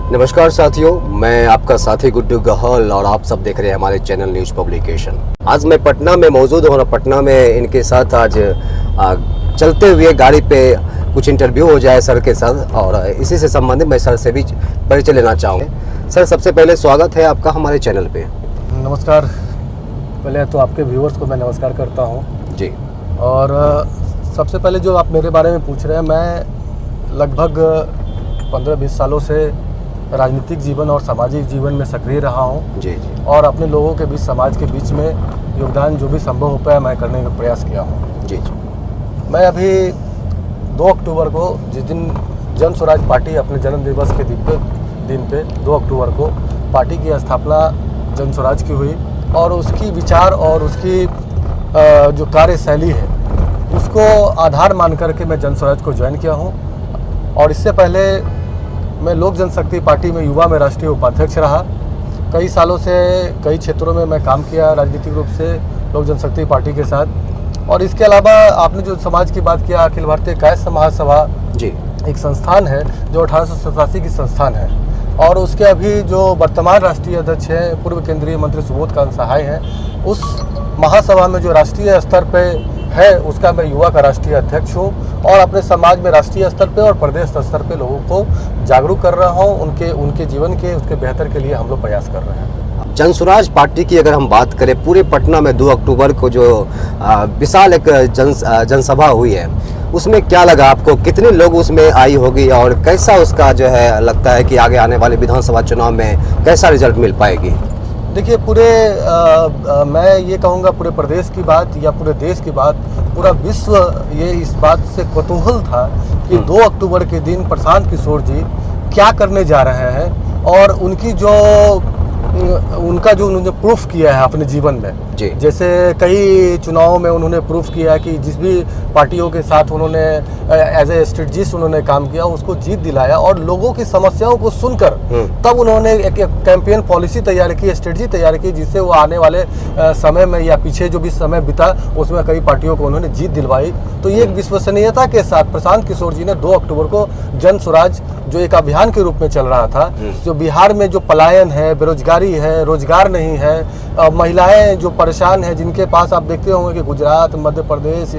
नमस्कार साथियों, मैं आपका साथी गुड्डू गहल और आप सब देख रहे हैं हमारे चैनल न्यूज पब्लिकेशन। आज मैं पटना में मौजूद हूँ और पटना में इनके साथ आज चलते हुए गाड़ी पे कुछ इंटरव्यू हो जाए सर के साथ, और इसी से संबंधित मैं सर से भी परिचय लेना चाहूँगा। सर, सबसे पहले स्वागत है आपका हमारे चैनल पे। नमस्कार। पहले तो आपके व्यूअर्स को मैं नमस्कार करता हूँ जी। और सबसे पहले जो आप मेरे बारे में पूछ रहे हैं, मैं लगभग 15-20 सालों से राजनीतिक जीवन और सामाजिक जीवन में सक्रिय रहा हूँ जी जी। और अपने लोगों के बीच, समाज के बीच में योगदान जो भी संभव हो पाया मैं करने का प्रयास किया हूँ। जी जी। मैं अभी 2 अक्टूबर को, जिस दिन जन स्वराज पार्टी अपने जन्म दिवस के दिन पे 2 अक्टूबर को पार्टी की स्थापना जन स्वराज की हुई और उसकी विचार और उसकी जो कार्यशैली है उसको आधार मान करके मैं जन स्वराज को ज्वाइन किया हूँ। और इससे पहले मैं लोक जनशक्ति पार्टी में युवा में राष्ट्रीय उपाध्यक्ष रहा। कई सालों से कई क्षेत्रों में मैं काम किया राजनीतिक रूप से लोक जनशक्ति पार्टी के साथ। और इसके अलावा आपने जो समाज की बात किया, अखिल भारतीय कायस्थ महासभा जी एक संस्थान है जो 1887 की संस्थान है और उसके अभी जो वर्तमान राष्ट्रीय अध्यक्ष हैं पूर्व केंद्रीय मंत्री सुबोध कांत सहाय हैं। उस महासभा में जो राष्ट्रीय स्तर पे है उसका मैं युवा का राष्ट्रीय अध्यक्ष हूँ और अपने समाज में राष्ट्रीय स्तर पे और प्रदेश स्तर पे लोगों को जागरूक कर रहा हूँ। उनके जीवन के उसके बेहतर के लिए हम लोग प्रयास कर रहे हैं। जन स्वराज पार्टी की अगर हम बात करें, पूरे पटना में 2 अक्टूबर को जो विशाल एक जनसभा हुई है, उसमें क्या लगा आपको? कितने लोग उसमें आई होगी और कैसा उसका जो है लगता है कि आगे आने वाले विधानसभा चुनाव में कैसा रिजल्ट मिल पाएगी? देखिए, मैं ये कहूँगा पूरे प्रदेश की बात या पूरे देश की बात, पूरा विश्व ये इस बात से कौतूहल था कि 2 अक्टूबर के दिन प्रशांत किशोर जी क्या करने जा रहे हैं और उनका जो उन्होंने प्रूफ किया है अपने जीवन में जी। जैसे कई चुनावों में उन्होंने प्रूफ किया कि जिस भी पार्टियों के साथ उन्होंने एज ए स्ट्रेटजिस्ट उन्होंने काम किया, उसको जीत दिलाया और लोगों की समस्याओं को सुनकर तब उन्होंने एक कैंपेन पॉलिसी तैयार की, स्ट्रेटजी तैयार की, जिससे वो आने वाले समय में या पीछे जो भी समय बीता उसमें कई पार्टियों को उन्होंने जीत दिलवाई। तो ये एक विश्वसनीयता के साथ प्रशांत किशोर जी ने 2 अक्टूबर को जन स्वराज जो एक अभियान के रूप में चल रहा था, जो बिहार में जो पलायन है, बेरोजगारी है, रोजगार नहीं है, महिलाएं जो परेशान हैं, जिनके पास आप देखते होंगे कि गुजरात, मध्य प्रदेश,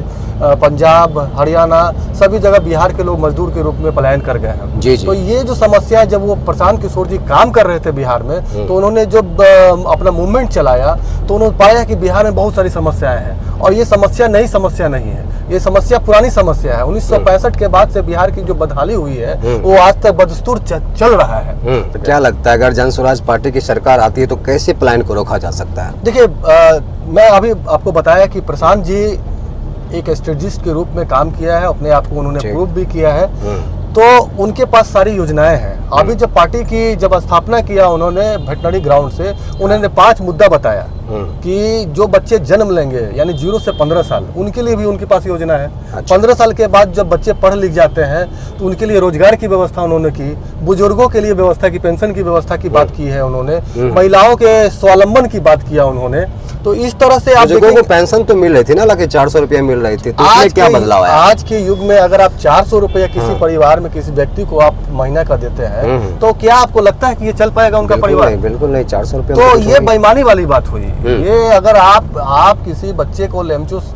पंजाब, हरियाणा सभी जगह बिहार के लोग मजदूर के रूप में पलायन कर गए हैं जी जी। तो ये जो समस्या, जब वो प्रशांत किशोर जी काम कर रहे थे बिहार में, तो उन्होंने जब अपना मूवमेंट चलाया तो उन्होंने पाया कि बिहार में बहुत सारी समस्याएं हैं और ये समस्या नई समस्या नहीं है, ये समस्या पुरानी समस्या है। 1965 के बाद से बिहार की जो बदहाली हुई है वो आज तक बदस्तूर चल रहा है। तो क्या लगता है अगर जन स्वराज पार्टी की सरकार आती है तो कैसे प्लान को रोका जा सकता है? देखिए, मैं अभी आपको बताया कि प्रशांत जी एक स्ट्रेटजिस्ट के रूप में काम किया है, अपने आप को उन्होंने प्रूव भी किया है, तो उनके पास सारी योजनाएं हैं। अभी जब पार्टी की स्थापना किया उन्होंने वेटनरी ग्राउंड से, उन्होंने 5 मुद्दा बताया कि जो बच्चे जन्म लेंगे यानी 0 से 15 साल, उनके लिए भी उनके पास योजना है। 15 साल के बाद जब बच्चे पढ़ लिख जाते हैं तो उनके लिए रोजगार की व्यवस्था उन्होंने की, बुजुर्गों के लिए व्यवस्था की, पेंशन की व्यवस्था की बात की है उन्होंने, महिलाओं के स्वावलंबन की बात किया उन्होंने। तो इस तरह से आप देखो, पेंशन तो मिल रही थी ना, लगे 400 रुपया मिल रही थी, तो आज क्या बदलाव है? आज के युग में अगर आप 400 रुपया किसी परिवार में किसी व्यक्ति को आप महीना का देते हैं तो क्या आपको लगता है कि ये चल पाएगा उनका परिवार? बिल्कुल नहीं। 400 रुपया तो ये बेईमानी वाली बात हुई। ये अगर आप किसी बच्चे को लेमचूस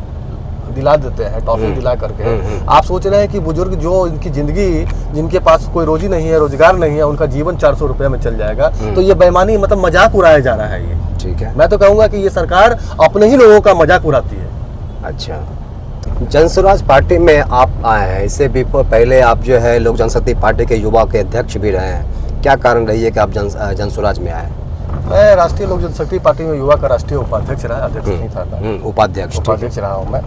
दिला देते हैं, टॉफी दिला करके, आप सोच रहे हैं कि बुजुर्ग जो इनकी जिंदगी, जिनके पास कोई रोजी नहीं है, रोजगार नहीं है, उनका जीवन 400 रुपया में चल जाएगा, तो ये बेईमानी, मतलब मजाक उड़ाया जा रहा है ये। ठीक है, मैं तो कहूँगा कि ये सरकार अपने ही लोगों का मजाक उड़ाती है। अच्छा, जन स्वराज पार्टी में आप आए हैं, इससे भी पहले आप जो है लोक जनशक्ति पार्टी के युवा के अध्यक्ष भी रहे हैं। क्या कारण रही है कि आप जन स्वराज में आए? मैं राष्ट्रीय लोक जनशक्ति पार्टी में युवा का राष्ट्रीय उपाध्यक्ष रहा, अध्यक्ष नहीं था, उपाध्यक्ष रहा हूँ मैं।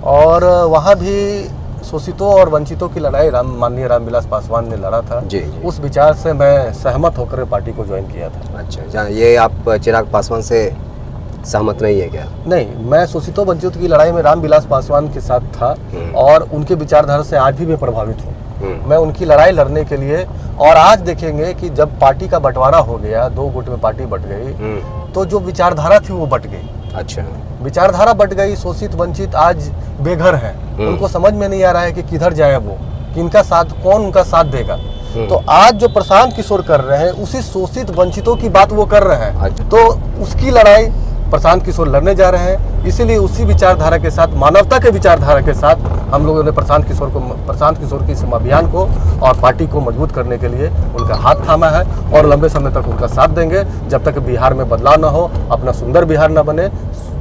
और वहाँ भी शोषितों और वंचितों की लड़ाई माननीय रामविलास पासवान ने लड़ा था जी। उस विचार से मैं सहमत होकर पार्टी को ज्वाइन किया था। अच्छा, ये आप चिराग पासवान से सहमत नहीं है क्या? नहीं, मैं शोषितों वंचितों की लड़ाई में रामविलास पासवान के साथ था और उनके विचारधारा से आज भी मैं प्रभावित हूँ। मैं उनकी लड़ाई लड़ने के लिए, और आज देखेंगे कि जब पार्टी का बंटवारा हो गया, 2 गुट में पार्टी बट गई, तो जो विचारधारा थी वो बट गई। अच्छा, विचारधारा बट गई, शोषित वंचित आज बेघर हैं, उनको समझ में नहीं आ रहा है कि किधर जाए वो, किनका साथ, कौन उनका साथ देगा। तो आज जो प्रशांत किशोर कर रहे हैं उसी शोषित वंचितों की बात वो कर रहे हैं। अच्छा। तो उसकी लड़ाई प्रशांत किशोर लड़ने जा रहे हैं, इसीलिए उसी विचारधारा के साथ, मानवता के विचारधारा के साथ हम लोगों ने प्रशांत किशोर की इस अभियान को और पार्टी को मजबूत करने के लिए उनका हाथ थामा है और लंबे समय तक उनका साथ देंगे जब तक बिहार में बदलाव न हो, अपना सुंदर बिहार न बने,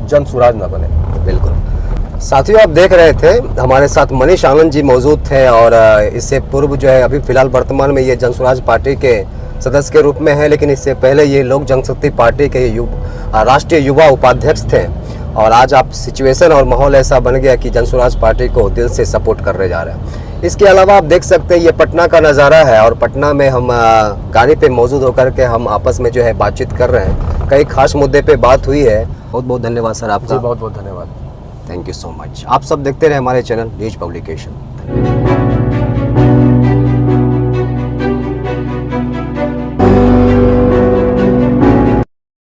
जन स्वराज न बने। बिल्कुल। साथियों, आप देख रहे थे हमारे साथ मनीष आनंद जी मौजूद थे और इससे पूर्व जो है अभी फिलहाल वर्तमान में ये जन स्वराज पार्टी के सदस्य के रूप में है, लेकिन इससे पहले ये लोक जनशक्ति पार्टी के राष्ट्रीय युवा उपाध्यक्ष थे। और आज आप सिचुएशन और माहौल ऐसा बन गया कि जन स्वराज पार्टी को दिल से सपोर्ट करने जा रहे हैं। इसके अलावा आप देख सकते हैं ये पटना का नज़ारा है और पटना में हम गाड़ी पे मौजूद होकर के हम आपस में जो है बातचीत कर रहे हैं। कई खास मुद्दे पे बात हुई है। बहुत बहुत धन्यवाद सर आपका। जी बहुत बहुत धन्यवाद। Thank you so much. आप सब देखते रहे हमारे चैनल न्यूज पब्लिकेशन।